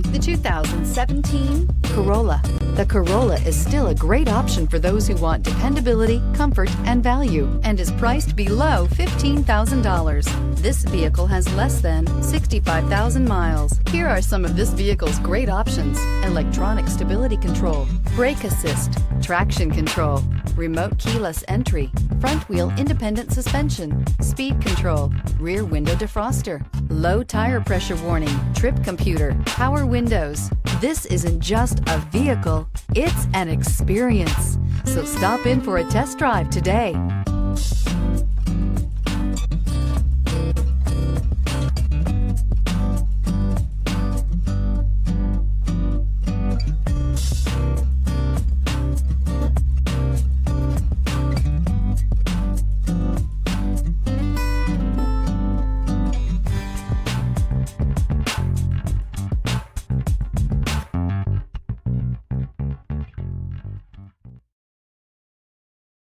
The 2017 Corolla. The Corolla is still a great option for those who want dependability, comfort, and value, and is priced below $15,000. This vehicle has less than 65,000 miles. Here are some of this vehicle's great options: electronic stability control, brake assist, traction control, remote keyless entry, front wheel independent suspension, speed control, rear window defroster, low tire pressure warning, trip computer, power windows. This isn't just a vehicle, it's an experience. So stop in for a test drive today.